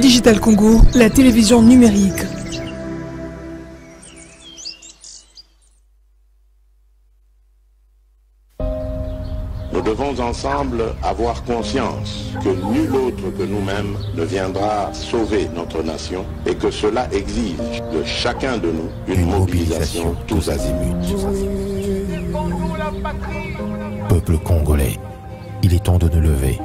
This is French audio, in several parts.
Digital Congo, la télévision numérique. Nous devons ensemble avoir conscience que nul autre que nous-mêmes ne viendra sauver notre nation et que cela exige de chacun de nous une mobilisation tous azimuts. Peuple congolais, il est temps de nous lever,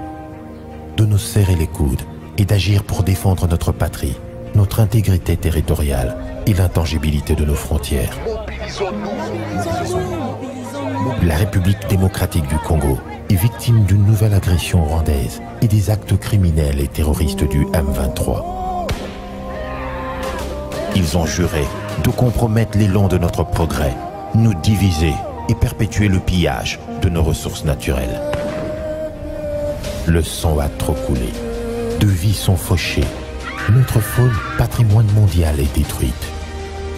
de nous serrer les coudes et d'agir pour défendre notre patrie, notre intégrité territoriale et l'intangibilité de nos frontières. La République démocratique du Congo est victime d'une nouvelle agression rwandaise et des actes criminels et terroristes du M23. Ils ont juré de compromettre l'élan de notre progrès, nous diviser et perpétuer le pillage de nos ressources naturelles. Le sang a trop coulé, de vies sont fauchées, notre faune, patrimoine mondial, est détruite.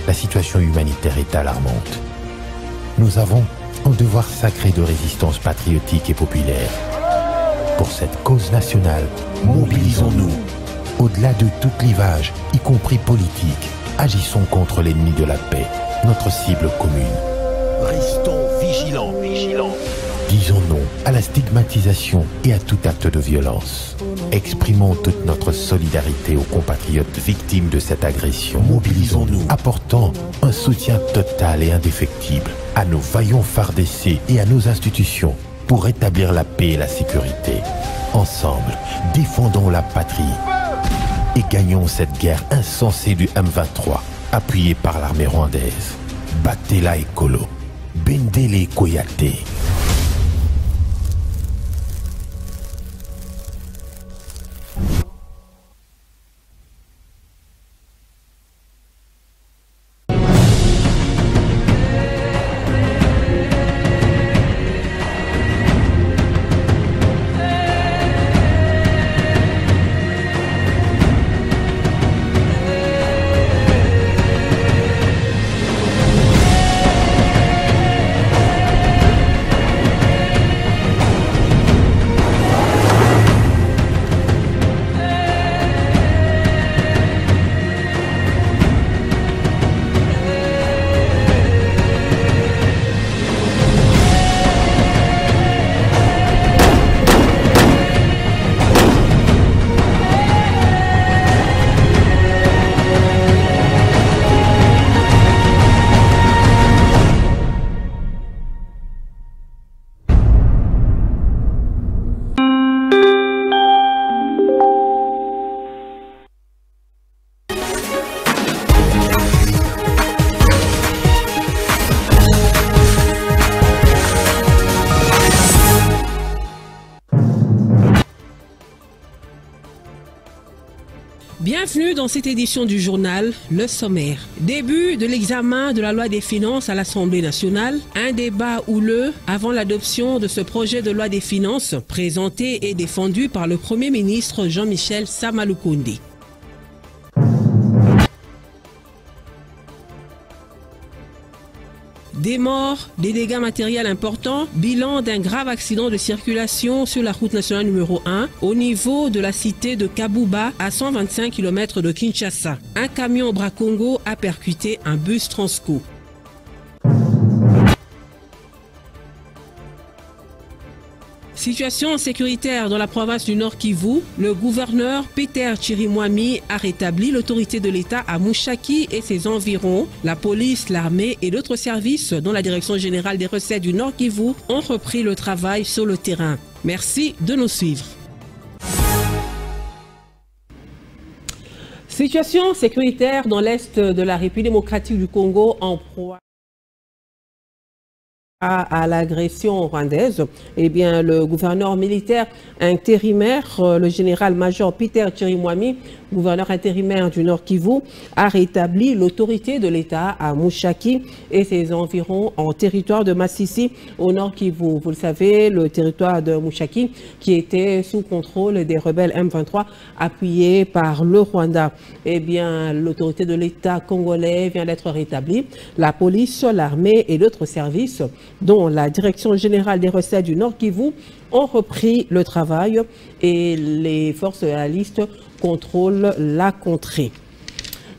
La situation humanitaire est alarmante. Nous avons un devoir sacré de résistance patriotique et populaire. Pour cette cause nationale, mobilisons-nous. Au-delà de tout clivage, y compris politique, agissons contre l'ennemi de la paix, notre cible commune. Restons vigilants. Disons non à la stigmatisation et à tout acte de violence. Exprimons toute notre solidarité aux compatriotes victimes de cette agression. Mobilisons-nous, apportant un soutien total et indéfectible à nos vaillants FARDC et à nos institutions pour rétablir la paix et la sécurité. Ensemble, défendons la patrie et gagnons cette guerre insensée du M23, appuyée par l'armée rwandaise. Battez-la Ekolo, Bendele Koyate. Bienvenue dans cette édition du journal Le Sommaire. Début de l'examen de la loi des finances à l'Assemblée nationale. Un débat houleux avant l'adoption de ce projet de loi des finances présenté et défendu par le Premier ministre Jean-Michel Samalukonde. Des morts, des dégâts matériels importants, bilan d'un grave accident de circulation sur la route nationale numéro 1 au niveau de la cité de Kabouba à 125 km de Kinshasa. Un camion Bras-Congo a percuté un bus Transco. Situation sécuritaire dans la province du Nord Kivu, le gouverneur Peter Chirimwami a rétabli l'autorité de l'État à Mushaki et ses environs. La police, l'armée et d'autres services, dont la Direction générale des recettes du Nord Kivu, ont repris le travail sur le terrain. Merci de nous suivre. Situation sécuritaire dans l'est de la République démocratique du Congo en proie à l'agression rwandaise. Eh bien, le gouverneur militaire intérimaire, le général-major Peter Chirimwami, gouverneur intérimaire du Nord Kivu, a rétabli l'autorité de l'État à Mushaki et ses environs en territoire de Masisi au Nord Kivu. Vous le savez, le territoire de Mushaki qui était sous contrôle des rebelles M23 appuyés par le Rwanda. Eh bien, l'autorité de l'État congolais vient d'être rétablie. La police, l'armée et d'autres services dont la Direction générale des recettes du Nord Kivu, ont repris le travail et les forces réalistes contrôlent la contrée.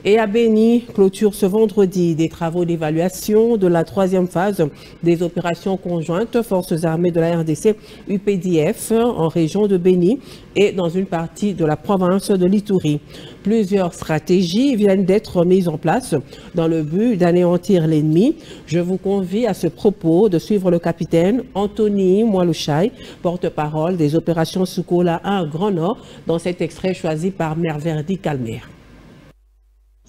Et à Béni, clôture ce vendredi des travaux d'évaluation de la 3e phase des opérations conjointes Forces armées de la RDC UPDF en région de Béni et dans une partie de la province de l'Ituri. Plusieurs stratégies viennent d'être mises en place dans le but d'anéantir l'ennemi. Je vous convie à ce propos de suivre le capitaine Anthony Mwalouchai, porte-parole des opérations Sukola 1 Grand Nord, dans cet extrait choisi par Merverdi Calmer.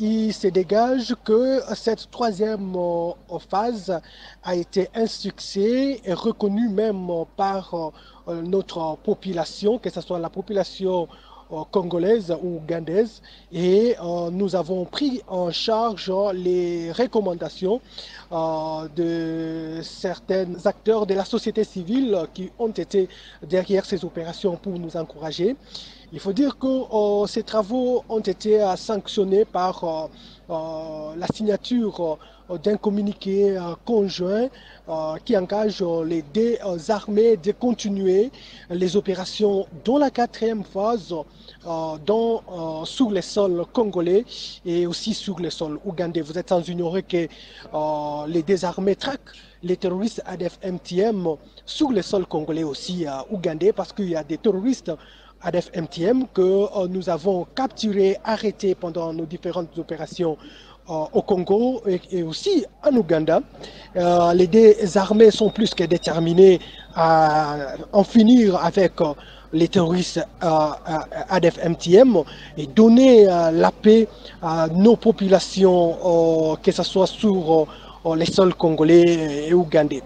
Il se dégage que cette 3e phase a été un succès et reconnu même par notre population, que ce soit la population congolaise ou ougandaise, et nous avons pris en charge les recommandations de certains acteurs de la société civile qui ont été derrière ces opérations pour nous encourager. Il faut dire que ces travaux ont été sanctionnés par la signature d'un communiqué conjoint qui engage les deux armées de continuer les opérations dans la 4e phase, sur les sols congolais et aussi sur les sols ougandais. Vous êtes sans ignorer que les deux armées traquent les terroristes ADF-MTM sur les sols congolais aussi ougandais, parce qu'il y a des terroristes ADF-MTM que nous avons capturés, arrêtés pendant nos différentes opérations au Congo et aussi en Ouganda. Les deux armées sont plus que déterminées à en finir avec les terroristes ADF-MTM et donner la paix à nos populations, que ce soit sur les sols congolais et ougandais.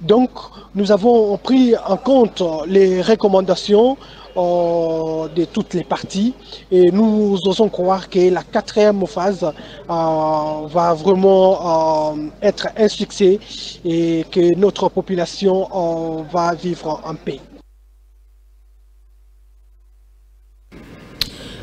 Donc nous avons pris en compte les recommandations de toutes les parties et nous osons croire que la 4e phase va vraiment être un succès et que notre population va vivre en paix.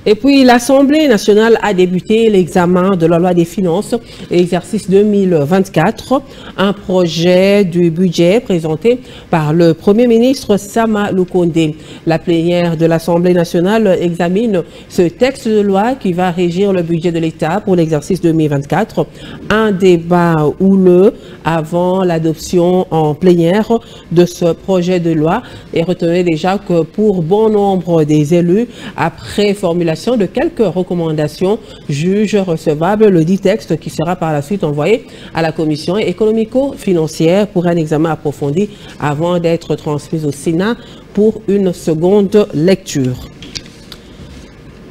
Et puis, l'Assemblée nationale a débuté l'examen de la loi des finances exercice 2024, un projet du budget présenté par le Premier ministre Sama Lukonde. La plénière de l'Assemblée nationale examine ce texte de loi qui va régir le budget de l'État pour l'exercice 2024. Un débat houleux avant l'adoption en plénière de ce projet de loi. Et retenez déjà que pour bon nombre des élus, après formulation de quelques recommandations, juge recevable le dit texte qui sera par la suite envoyé à la commission économico-financière pour un examen approfondi avant d'être transmis au Sénat pour une seconde lecture.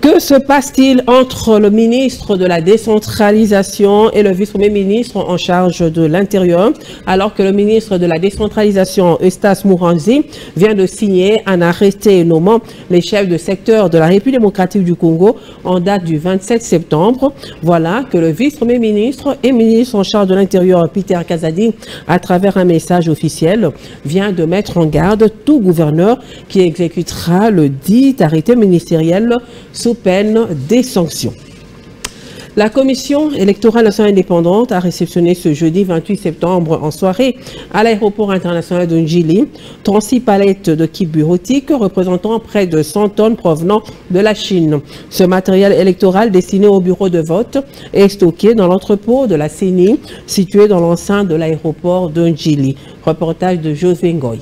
Que se passe-t-il entre le ministre de la décentralisation et le vice-premier ministre en charge de l'Intérieur, alors que le ministre de la décentralisation, Eustace Mouranzi, vient de signer un arrêté nommant les chefs de secteur de la République démocratique du Congo en date du 27 septembre. Voilà que le vice-premier ministre et ministre en charge de l'Intérieur, Peter Kazadi, à travers un message officiel, vient de mettre en garde tout gouverneur qui exécutera le dit arrêté ministériel sous peine des sanctions. La Commission électorale nationale indépendante a réceptionné ce jeudi 28 septembre en soirée à l'aéroport international de Njili 36 palettes de kits bureautiques représentant près de 100 tonnes provenant de la Chine. Ce matériel électoral destiné au bureau de vote est stocké dans l'entrepôt de la CENI situé dans l'enceinte de l'aéroport de Njili. Reportage de José Ngoy.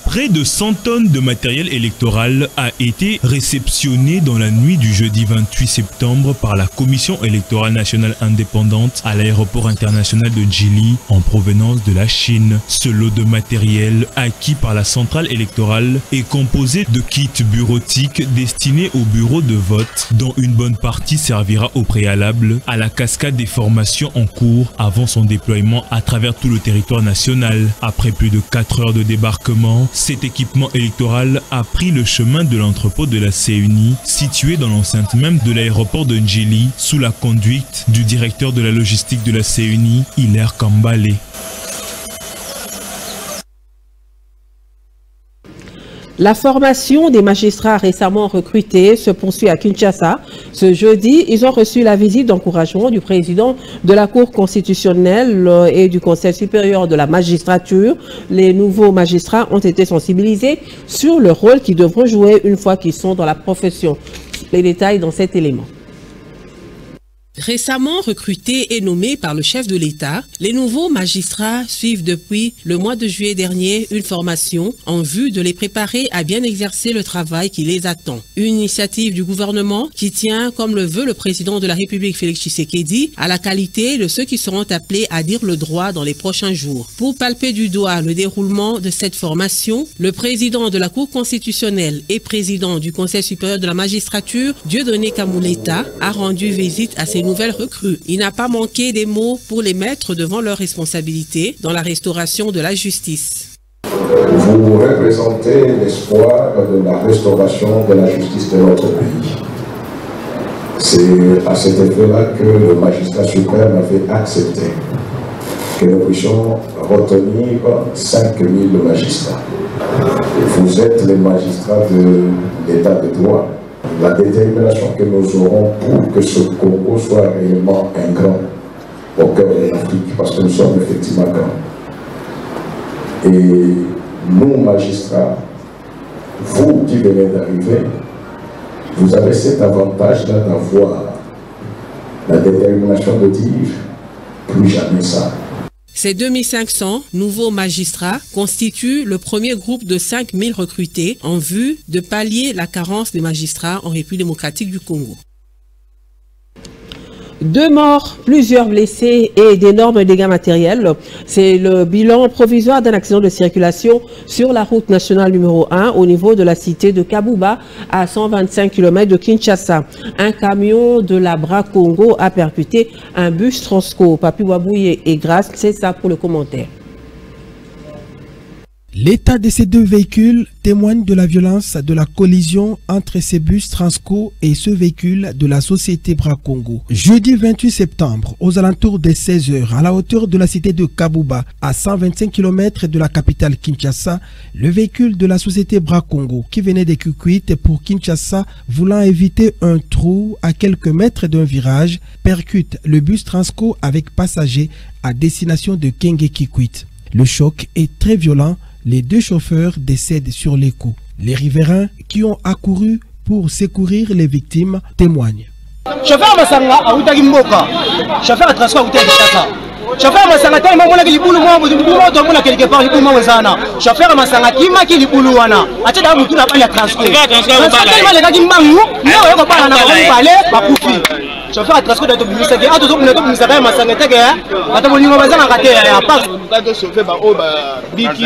Près de 100 tonnes de matériel électoral a été réceptionné dans la nuit du jeudi 28 septembre par la Commission électorale nationale indépendante à l'aéroport international de Njili en provenance de la Chine. Ce lot de matériel acquis par la centrale électorale est composé de kits bureautiques destinés au bureau de vote, dont une bonne partie servira au préalable à la cascade des formations en cours avant son déploiement à travers tout le territoire national. Après plus de 4 heures de débarquement, cet équipement électoral a pris le chemin de l'entrepôt de la CENI, situé dans l'enceinte même de l'aéroport de Njili, sous la conduite du directeur de la logistique de la CENI, Hilaire Kambale. La formation des magistrats récemment recrutés se poursuit à Kinshasa. Ce jeudi, ils ont reçu la visite d'encouragement du président de la Cour constitutionnelle et du Conseil supérieur de la magistrature. Les nouveaux magistrats ont été sensibilisés sur le rôle qu'ils devront jouer une fois qu'ils sont dans la profession. Les détails dans cet élément. Récemment recrutés et nommés par le chef de l'État, les nouveaux magistrats suivent depuis le mois de juillet dernier une formation en vue de les préparer à bien exercer le travail qui les attend. Une initiative du gouvernement qui tient, comme le veut le président de la République Félix Tshisekedi, à la qualité de ceux qui seront appelés à dire le droit dans les prochains jours. Pour palper du doigt le déroulement de cette formation, le président de la Cour constitutionnelle et président du Conseil supérieur de la magistrature, Dieudonné Kamuleta, a rendu visite à ces nouvelles recrues. Il n'a pas manqué des mots pour les mettre devant leurs responsabilités dans la restauration de la justice. Vous représentez l'espoir de la restauration de la justice de notre pays. C'est à cet effet-là que le magistrat suprême avait accepté que nous puissions retenir 5000 magistrats. Vous êtes les magistrats de l'état de droit. La détermination que nous aurons pour que ce Congo soit réellement un grand au cœur de l'Afrique, parce que nous sommes effectivement grands. Et nous, magistrats, vous qui venez d'arriver, vous avez cet avantage-là d'avoir la détermination de dire plus jamais ça. Ces 2500 nouveaux magistrats constituent le premier groupe de 5000 recrutés en vue de pallier la carence des magistrats en République démocratique du Congo. 2 morts, plusieurs blessés et d'énormes dégâts matériels. C'est le bilan provisoire d'un accident de circulation sur la route nationale numéro 1 au niveau de la cité de Kabouba à 125 km de Kinshasa. Un camion de la Bra Congo a percuté un bus Transco. Papi Wabouye et Grasse, c'est ça pour le commentaire. L'état de ces 2 véhicules témoigne de la violence de la collision entre ces bus Transco et ce véhicule de la société Bra Congo. Jeudi 28 septembre, aux alentours des 16 h, à la hauteur de la cité de Kabouba, à 125 km de la capitale Kinshasa, le véhicule de la société Bra Congo, qui venait de Kikwit pour Kinshasa, voulant éviter un trou à quelques mètres d'un virage, percute le bus Transco avec passagers à destination de Kenge Kikwit. Le choc est très violent. Les 2 chauffeurs décèdent sur les coups. Les riverains qui ont accouru pour secourir les victimes témoignent. Chauffeur Masanga a Outagi Mboka. Chauffeur a transport Outagi Chaka. Chauffeur Masanga ta imamona ki libulu mwa mwa to mona quelque part libulu mwa zana. Chauffeur Masanga kima ki libulu wana. Acha da mutu na bala transport. Transport mala ka kimbangu, no yoko bala na bale bakufi. Chauffeur a transport da to bimisa ke ato to mona to bimisa ka Masanga tege ya. Ata bolingo bazana ka te ya pas. Ka to chauffeur ba o ba biki.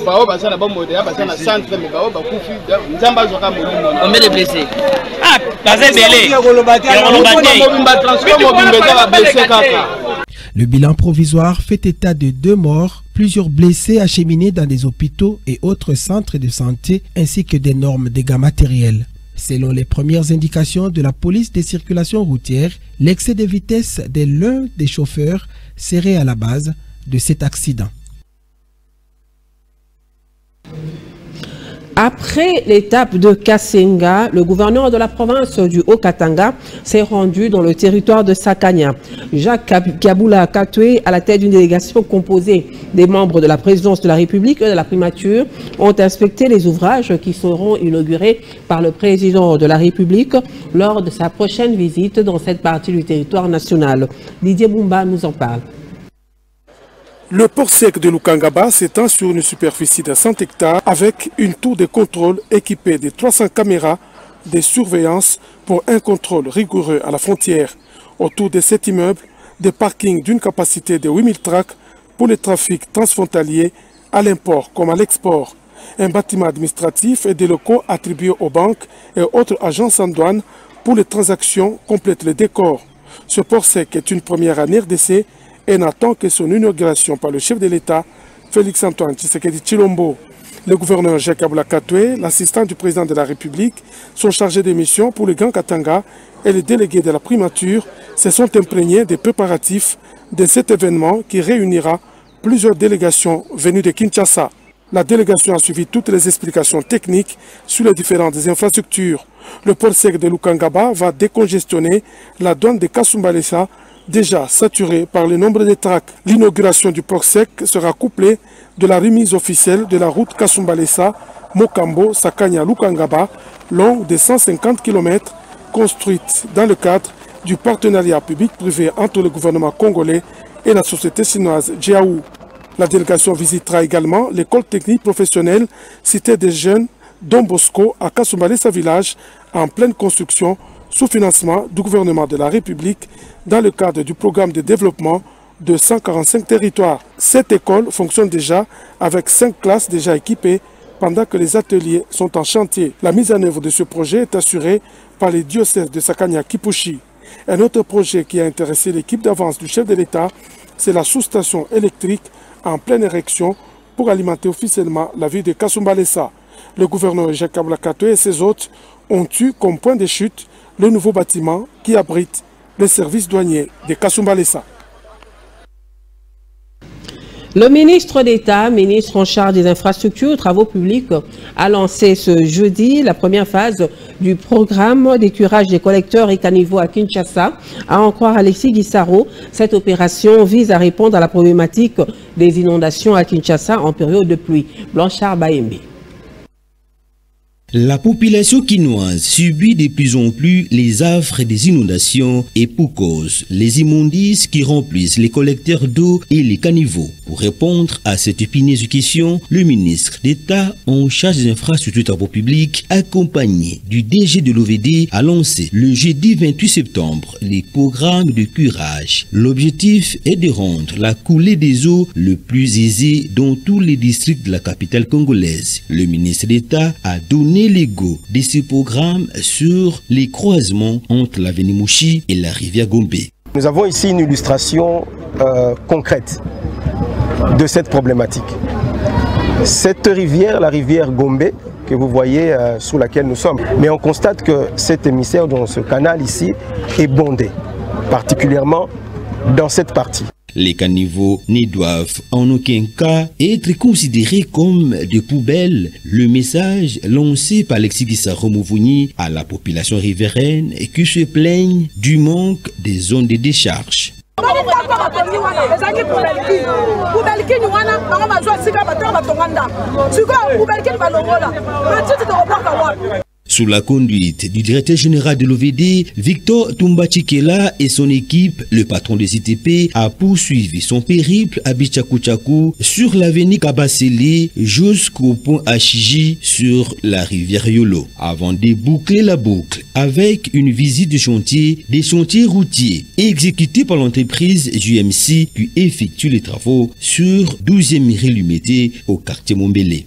Ba o bazana ba mode ya bazana centre me ba o ba kufi. Nzamba zo ka molimo. Combien de blessés? Ah, bazé belé. Le bilan provisoire fait état de 2 morts, plusieurs blessés acheminés dans des hôpitaux et autres centres de santé, ainsi que d'énormes dégâts matériels. Selon les premières indications de la police des circulations routières, l'excès de vitesse de l'un des chauffeurs serait à la base de cet accident. Après l'étape de Kasenga, le gouverneur de la province du Haut-Katanga s'est rendu dans le territoire de Sakanya. Jacques Kabula Katwe, à la tête d'une délégation composée des membres de la présidence de la République et de la primature, ont inspecté les ouvrages qui seront inaugurés par le président de la République lors de sa prochaine visite dans cette partie du territoire national. Didier Bumba nous en parle. Le port sec de Lukangaba s'étend sur une superficie de 100 hectares avec une tour de contrôle équipée de 300 caméras de surveillance pour un contrôle rigoureux à la frontière. Autour de cet immeuble, des parkings d'une capacité de 8000 tracks pour le trafic transfrontalier à l'import comme à l'export. Un bâtiment administratif et des locaux attribués aux banques et autres agences en douane pour les transactions complètent le décor. Ce port sec est une première en RDC et n'attend que son inauguration par le chef de l'État, Félix-Antoine Tshisekedi Tshilombo. Le gouverneur Jacques Kabula Katwe, l'assistant du président de la République, sont chargés de mission pour le Grand Katanga et les délégués de la primature se sont imprégnés des préparatifs de cet événement qui réunira plusieurs délégations venues de Kinshasa. La délégation a suivi toutes les explications techniques sur les différentes infrastructures. Le port sec de Lukangaba va décongestionner la douane de Kasumbalesa, déjà saturée par le nombre de tracts. L'inauguration du port sec sera couplée de la remise officielle de la route Kasumbalesa, Mokambo, Sakanya, Lukangaba, longue de 150 km, construite dans le cadre du partenariat public-privé entre le gouvernement congolais et la société chinoise Jiaou. La délégation visitera également l'école technique professionnelle Cité des Jeunes Don Bosco à Kasumbalesa village en pleine construction sous financement du gouvernement de la République dans le cadre du programme de développement de 145 territoires. Cette école fonctionne déjà avec 5 classes déjà équipées pendant que les ateliers sont en chantier. La mise en œuvre de ce projet est assurée par les diocèses de Sakanya-Kipushi. Un autre projet qui a intéressé l'équipe d'avance du chef de l'État, c'est la sous-station électrique en pleine érection pour alimenter officiellement la ville de Kasumbalesa. Le gouverneur Jacob Lakato et ses hôtes ont eu comme point de chute le nouveau bâtiment qui abrite le service douanier de Kasumbalesa. Le ministre d'État, ministre en charge des infrastructures et travaux publics, a lancé ce jeudi la première phase du programme d'écurage des collecteurs et caniveaux à Kinshasa. À en croire Alexis Guissaro, cette opération vise à répondre à la problématique des inondations à Kinshasa en période de pluie. Blanchard Baembe. La population quinoise subit de plus en plus les affres des inondations et pour cause les immondices qui remplissent les collecteurs d'eau et les caniveaux. Pour répondre à cette épineuse question, le ministre d'État en charge des infrastructures travaux publics, accompagné du DG de l'OVD, a lancé le jeudi 28 septembre les programmes de curage. L'objectif est de rendre la coulée des eaux le plus aisée dans tous les districts de la capitale congolaise. Le ministre d'État a donné les go de ce programme sur les croisements entre l'avenue Mouchi et la rivière Gombe. Nous avons ici une illustration concrète de cette problématique. Cette rivière, la rivière Gombe, que vous voyez sous laquelle nous sommes, mais on constate que cet émissaire dans ce canal ici est bondé, particulièrement dans cette partie. Les caniveaux ne doivent en aucun cas être considérés comme des poubelles. Le message lancé par Alexis Guissaro Mouvouni à la population riveraine qui se plaigne du manque des zones de décharge. Sous la conduite du directeur général de l'OVD, Victor Tumbachikela et son équipe, le patron des ITP, a poursuivi son périple à Bichakuchaku sur l'avenue Kabasele jusqu'au pont Achiji sur la rivière Yolo, avant de boucler la boucle avec une visite de chantier des chantiers routiers exécutés par l'entreprise JMC qui effectue les travaux sur 12e rue Lumété au quartier Mombele.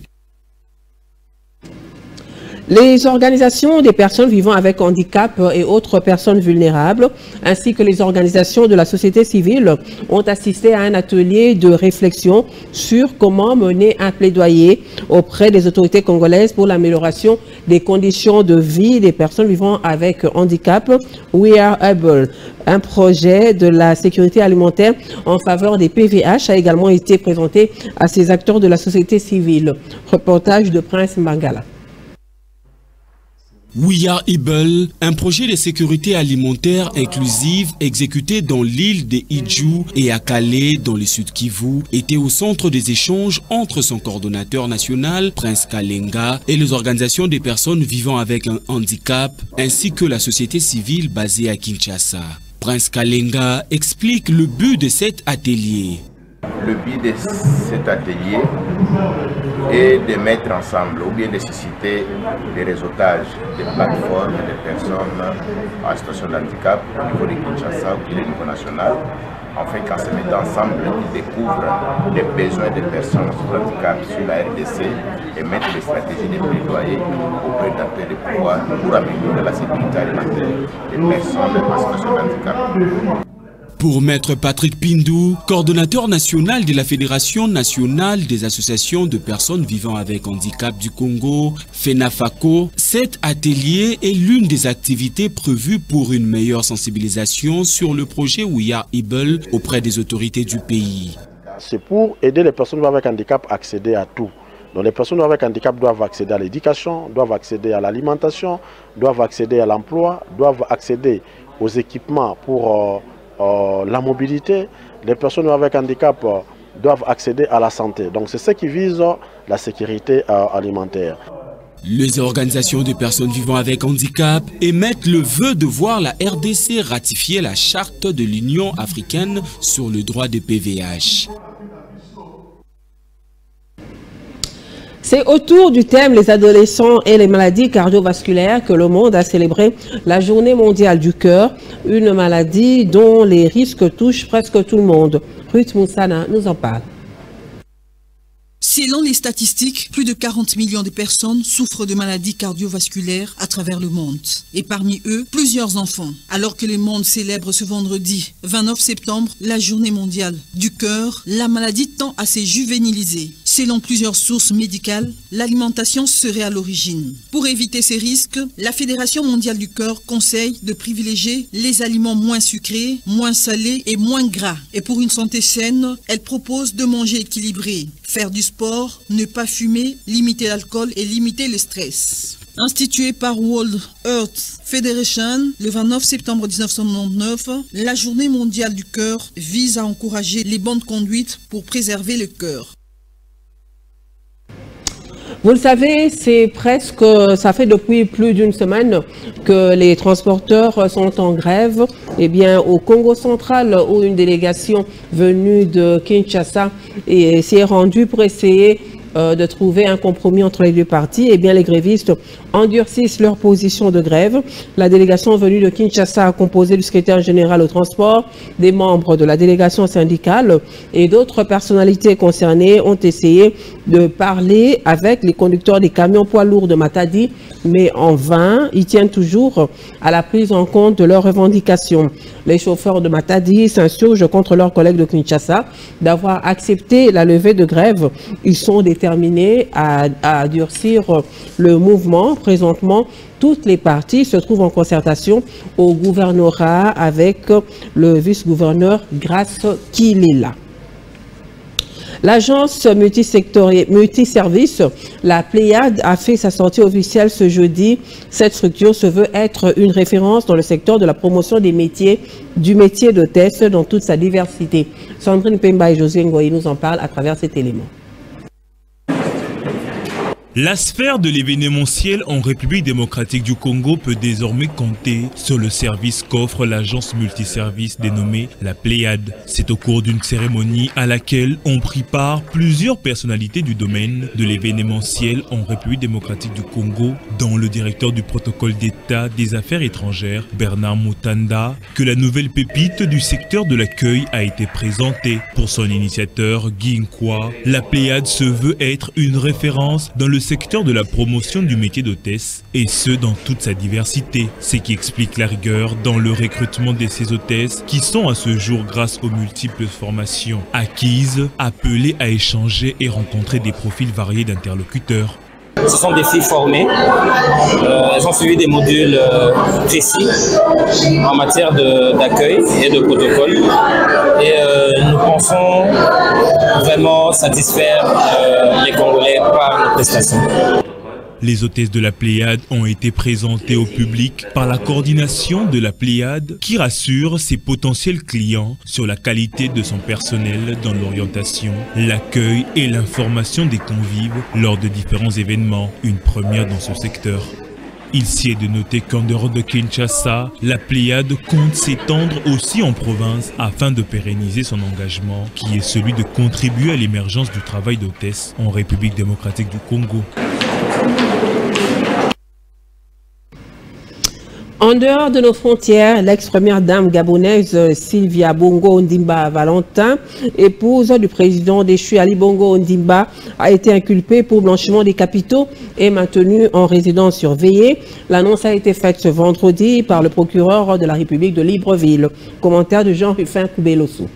Les organisations des personnes vivant avec handicap et autres personnes vulnérables, ainsi que les organisations de la société civile, ont assisté à un atelier de réflexion sur comment mener un plaidoyer auprès des autorités congolaises pour l'amélioration des conditions de vie des personnes vivant avec handicap. We Are Able, un projet de la sécurité alimentaire en faveur des PVH, a également été présenté à ces acteurs de la société civile. Reportage de Prince Mangala. We Are Able, un projet de sécurité alimentaire inclusive exécuté dans l'île de Idjou et à Calais dans le sud Kivu, était au centre des échanges entre son coordonnateur national, Prince Kalenga, et les organisations des personnes vivant avec un handicap, ainsi que la société civile basée à Kinshasa. Prince Kalenga explique le but de cet atelier. Le but de cet atelier est de mettre ensemble ou bien de susciter des réseautages des plateformes de personnes en situation de handicap au niveau de Kinshasa ou au niveau national, afin qu'en se mettant ensemble, ils découvrent les besoins des personnes sous handicap sur la RDC et mettre des stratégies de plaidoyer auprès d'acteurs de pouvoir pour améliorer la sécurité alimentaire des personnes en situation de handicap. Pour Maître Patrick Pindou, coordonnateur national de la Fédération nationale des associations de personnes vivant avec handicap du Congo, FENAFACO, cet atelier est l'une des activités prévues pour une meilleure sensibilisation sur le projet We Are Able auprès des autorités du pays. C'est pour aider les personnes avec handicap à accéder à tout. Donc les personnes avec handicap doivent accéder à l'éducation, doivent accéder à l'alimentation, doivent accéder à l'emploi, doivent accéder aux équipements pour la mobilité. Les personnes avec handicap doivent accéder à la santé. Donc c'est ce qui vise la sécurité alimentaire. Les organisations des personnes vivant avec handicap émettent le vœu de voir la RDC ratifier la charte de l'Union africaine sur le droit des PVH. C'est autour du thème les adolescents et les maladies cardiovasculaires que le monde a célébré la journée mondiale du cœur, une maladie dont les risques touchent presque tout le monde. Ruth Moussana nous en parle. Selon les statistiques, plus de 40 millions de personnes souffrent de maladies cardiovasculaires à travers le monde. Et parmi eux, plusieurs enfants. Alors que le monde célèbre ce vendredi 29 septembre la journée mondiale du cœur, la maladie tend à se juvéniliser. Selon plusieurs sources médicales, l'alimentation serait à l'origine. Pour éviter ces risques, la Fédération mondiale du cœur conseille de privilégier les aliments moins sucrés, moins salés et moins gras. Et pour une santé saine, elle propose de manger équilibré, faire du sport, ne pas fumer, limiter l'alcool et limiter le stress. Instituée par World Health Federation le 29 septembre 1999, la journée mondiale du cœur vise à encourager les bonnes conduites pour préserver le cœur. Vous le savez, ça fait depuis plus d'une semaine que les transporteurs sont en grève. Eh bien, au Congo central, où une délégation venue de Kinshasa s'y est rendue pour essayer de trouver un compromis entre les deux parties, eh bien, les grévistes endurcissent leur position de grève. La délégation venue de Kinshasa, composée du secrétaire général au transport, des membres de la délégation syndicale et d'autres personnalités concernées ont essayé de parler avec les conducteurs des camions poids lourds de Matadi, mais en vain. Ils tiennent toujours à la prise en compte de leurs revendications. Les chauffeurs de Matadi s'insurgent contre leurs collègues de Kinshasa d'avoir accepté la levée de grève. Ils sont déterminés à durcir le mouvement. Présentement, toutes les parties se trouvent en concertation au gouvernorat avec le vice-gouverneur Grace Kilila. L'agence multiservice, la Pléiade, a fait sa sortie officielle ce jeudi. Cette structure se veut être une référence dans le secteur de la promotion des métiers, du métier d'hôtesse dans toute sa diversité. Sandrine Pemba et José Ngoyi nous en parlent à travers cet élément. La sphère de l'événementiel en République démocratique du Congo peut désormais compter sur le service qu'offre l'agence multiservice dénommée la Pléiade. C'est au cours d'une cérémonie à laquelle ont pris part plusieurs personnalités du domaine de l'événementiel en République démocratique du Congo, dont le directeur du protocole d'État des affaires étrangères, Bernard Moutanda, que la nouvelle pépite du secteur de l'accueil a été présentée. Pour son initiateur, Guy Nkwa, la Pléiade se veut être une référence dans le secteur de la promotion du métier d'hôtesse, et ce dans toute sa diversité, ce qui explique la rigueur dans le recrutement de ces hôtesses qui sont à ce jour, grâce aux multiples formations acquises, appelées à échanger et rencontrer des profils variés d'interlocuteurs. Ce sont des filles formées, elles ont suivi des modules précis en matière d'accueil et de protocole, et nous pensons vraiment satisfaire les Congolais par nos prestations. Les hôtesses de la Pléiade ont été présentées au public par la coordination de la Pléiade qui rassure ses potentiels clients sur la qualité de son personnel dans l'orientation, l'accueil et l'information des convives lors de différents événements, une première dans ce secteur. Il s'y est de noter qu'en dehors de Kinshasa, la Pléiade compte s'étendre aussi en province afin de pérenniser son engagement qui est celui de contribuer à l'émergence du travail d'hôtesse en République démocratique du Congo. En dehors de nos frontières, l'ex-première dame gabonaise Sylvia Bongo Ondimba Valentin, épouse du président déchu Ali Bongo Ondimba, a été inculpée pour blanchiment des capitaux et maintenue en résidence surveillée. L'annonce a été faite ce vendredi par le procureur de la République de Libreville. Commentaire de Jean-Ruffin Koubelossou.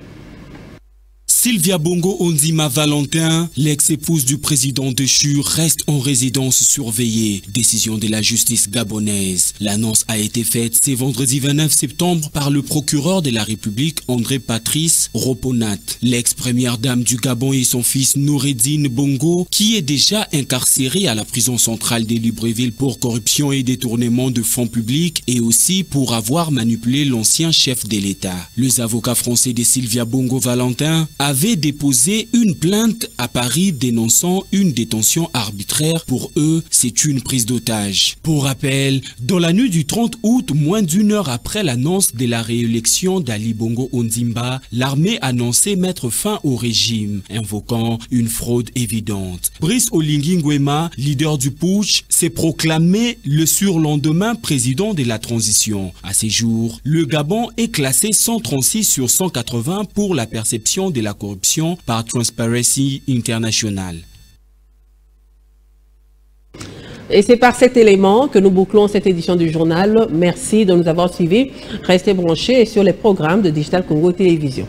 Sylvia Bongo Onzima Valentin, l'ex-épouse du président déchu, reste en résidence surveillée. Décision de la justice gabonaise. L'annonce a été faite ce vendredi 29 septembre par le procureur de la République André Patrice Roponat. L'ex-première dame du Gabon et son fils Noureddine Bongo, qui est déjà incarcéré à la prison centrale de Libreville pour corruption et détournement de fonds publics et aussi pour avoir manipulé l'ancien chef de l'État. Les avocats français de Sylvia Bongo Valentin avaient déposé une plainte à Paris dénonçant une détention arbitraire. Pour eux, c'est une prise d'otage. Pour rappel, dans la nuit du 30 août, moins d'une heure après l'annonce de la réélection d'Ali Bongo Ondimba, l'armée annonçait mettre fin au régime, invoquant une fraude évidente. Brice Oligui Nguema, leader du putsch, s'est proclamé le surlendemain président de la transition. À ces jours, le Gabon est classé 136 sur 180 pour la perception de la corruption par Transparency International. Et c'est par cet élément que nous bouclons cette édition du journal. Merci de nous avoir suivis. Restez branchés sur les programmes de Digital Congo Télévision.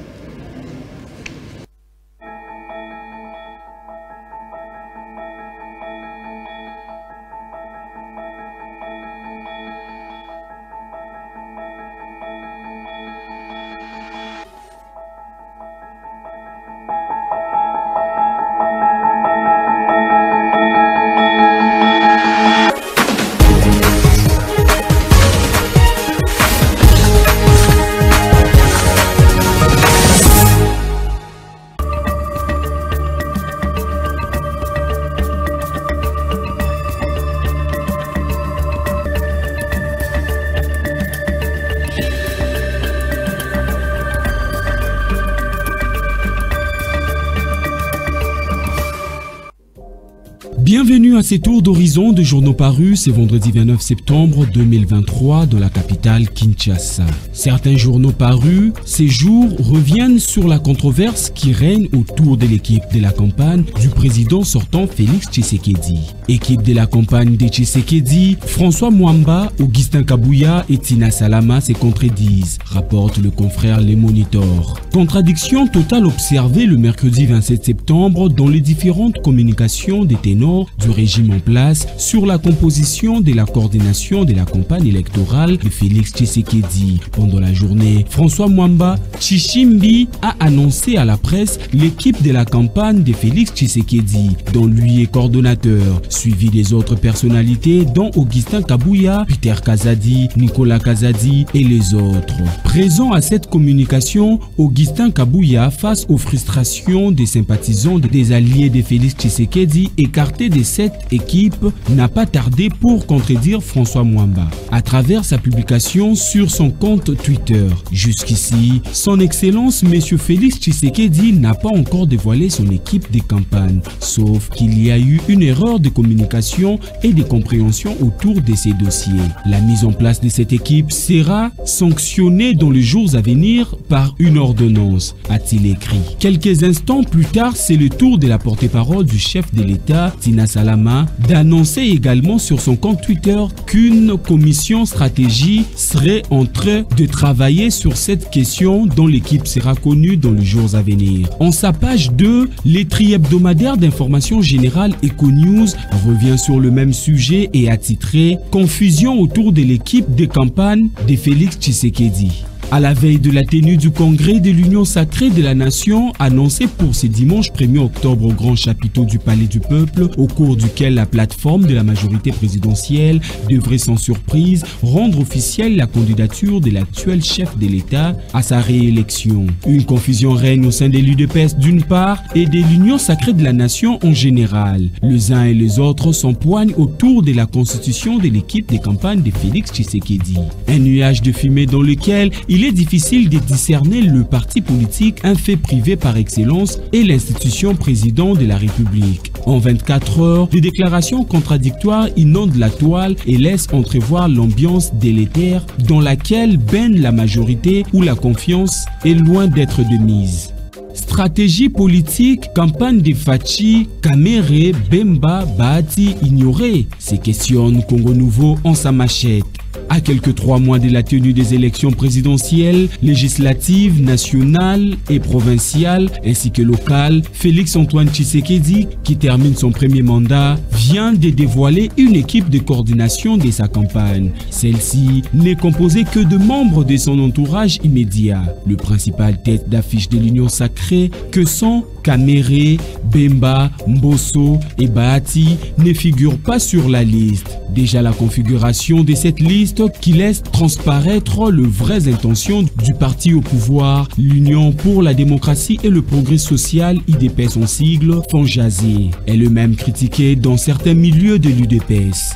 Bienvenue à ces tours d'horizon de journaux parus ce vendredi 29 septembre 2023 dans la capitale Kinshasa. Certains journaux parus ces jours reviennent sur la controverse qui règne autour de l'équipe de la campagne du président sortant Félix Tshisekedi. Équipe de la campagne de Tshisekedi, François Mwamba, Augustin Kabouya et Tina Salama se contredisent, rapporte le confrère Le Monitor. Contradiction totale observée le mercredi 27 septembre dans les différentes communications des ténors du régime en place sur la composition de la coordination de la campagne électorale de Félix Tshisekedi. Pendant la journée, François Mwamba Chichimbi a annoncé à la presse l'équipe de la campagne de Félix Tshisekedi, dont lui est coordonnateur, suivi des autres personnalités dont Augustin Kabouya, Peter Kazadi, Nicolas Kazadi et les autres. Présent à cette communication, Augustin Kabouya, face aux frustrations des sympathisants des alliés de Félix Tshisekedi écartés de cette équipe, n'a pas tardé pour contredire François Mwamba à travers sa publication sur son compte Twitter. Jusqu'ici, son excellence monsieur Félix Tshisekedi n'a pas encore dévoilé son équipe de campagne, sauf qu'il y a eu une erreur de communication et de compréhension autour de ces dossiers. La mise en place de cette équipe sera sanctionnée dans les jours à venir par une ordonnance, a-t-il écrit. Quelques instants plus tard, c'est le tour de la porte-parole du chef de l'État, Tina Salama, d'annoncer également sur son compte Twitter qu'une commission stratégie serait en train de travailler sur cette question dont l'équipe sera connue dans les jours à venir. En sa page 2, l'étri hebdomadaire d'information générale EcoNews revient sur le même sujet et a titré « Confusion autour de l'équipe de campagne de Félix Tshisekedi ». À la veille de la tenue du congrès de l'Union sacrée de la Nation, annoncé pour ce dimanche 1er octobre au grand chapiteau du Palais du Peuple, au cours duquel la plateforme de la majorité présidentielle devrait sans surprise rendre officielle la candidature de l'actuel chef de l'État à sa réélection. Une confusion règne au sein de l'UDPS d'une part et de l'Union sacrée de la Nation en général. Les uns et les autres s'empoignent autour de la constitution de l'équipe de campagne de Félix Tshisekedi. Un nuage de fumée dans lequel il est difficile de discerner le parti politique, un fait privé par excellence, et l'institution président de la République. En 24 heures, des déclarations contradictoires inondent la toile et laissent entrevoir l'ambiance délétère dans laquelle baigne la majorité où la confiance est loin d'être de mise. Stratégie politique, campagne de Fachi, Kamere, Bemba, Bahati, ignorée. Ces questions Congo Nouveau en sa machette. À quelques 3 mois de la tenue des élections présidentielles, législatives, nationales et provinciales, ainsi que locales, Félix-Antoine Tshisekedi, qui termine son premier mandat, vient de dévoiler une équipe de coordination de sa campagne. Celle-ci n'est composée que de membres de son entourage immédiat. Le principal tête d'affiche de l'Union sacrée, que sont Kamere, Bemba, Mbosso et Bahati, ne figurent pas sur la liste. Déjà la configuration de cette liste qui laisse transparaître les vraies intentions du parti au pouvoir, l'Union pour la démocratie et le progrès social, IDPS son sigle, font jaser. Elle est même critiquée dans certains milieux de l'UDPS.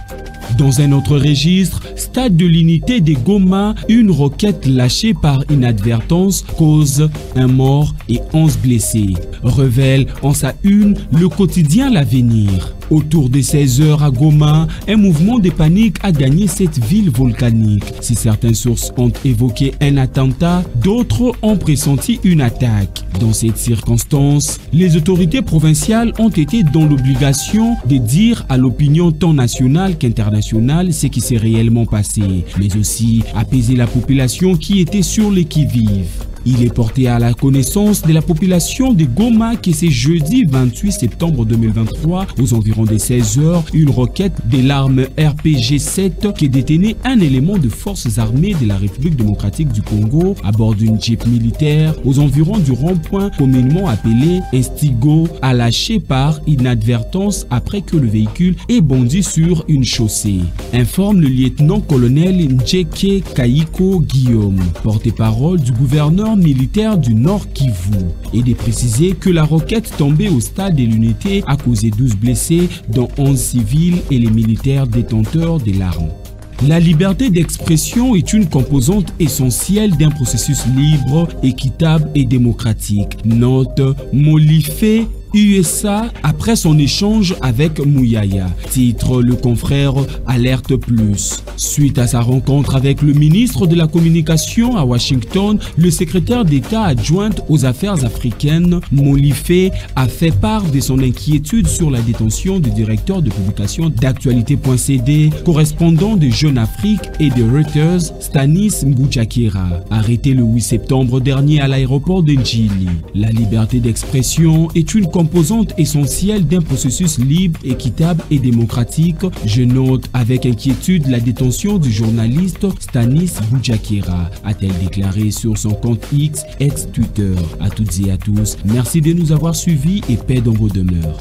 Dans un autre registre, stade de l'unité de Goma, une roquette lâchée par inadvertance cause un mort et 11 blessés. Révèle en sa une le quotidien L'Avenir. Autour de 16 heures à Goma, un mouvement de panique a gagné cette ville volcanique. Si certaines sources ont évoqué un attentat, d'autres ont pressenti une attaque. Dans cette circonstance, les autorités provinciales ont été dans l'obligation de dire à l'opinion tant nationale qu'internationale ce qui s'est réellement passé, mais aussi apaiser la population qui était sur les qui-vive. Il est porté à la connaissance de la population de Goma que c'est jeudi 28 septembre 2023, aux environs des 16 heures, une roquette de l'arme RPG-7 qui détenait un élément de forces armées de la République démocratique du Congo à bord d'une jeep militaire aux environs du rond-point communément appelé Estigo, a lâché par inadvertance après que le véhicule ait bondi sur une chaussée. Informe le lieutenant-colonel Njeke Kaiko Guillaume, porte-parole du gouverneur militaire du Nord Kivu, et de préciser que la roquette tombée au stade de l'unité a causé 12 blessés, dont 11 civils et les militaires détenteurs des l'arme. La liberté d'expression est une composante essentielle d'un processus libre, équitable et démocratique. Note Molifé USA après son échange avec Mouyaya. Titre le confrère Alerte Plus. Suite à sa rencontre avec le ministre de la Communication à Washington, le secrétaire d'État adjointe aux affaires africaines, Molifé, a fait part de son inquiétude sur la détention du directeur de publication d'actualité.cd, correspondant de Jeune Afrique et de Reuters, Stanis Mbouchakira, arrêté le 8 septembre dernier à l'aéroport de Njili. La liberté d'expression est une composante essentielle d'un processus libre, équitable et démocratique. Je note avec inquiétude la détention du journaliste Stanis Mbouchakira, a-t-elle déclaré sur son compte X, ex-Twitter. À toutes et à tous, merci de nous avoir suivis et paix dans vos demeures.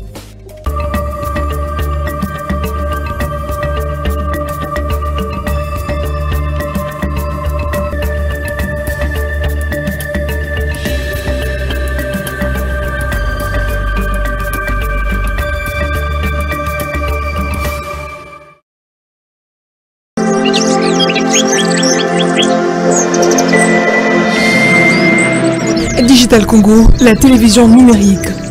Digital Congo, la télévision numérique.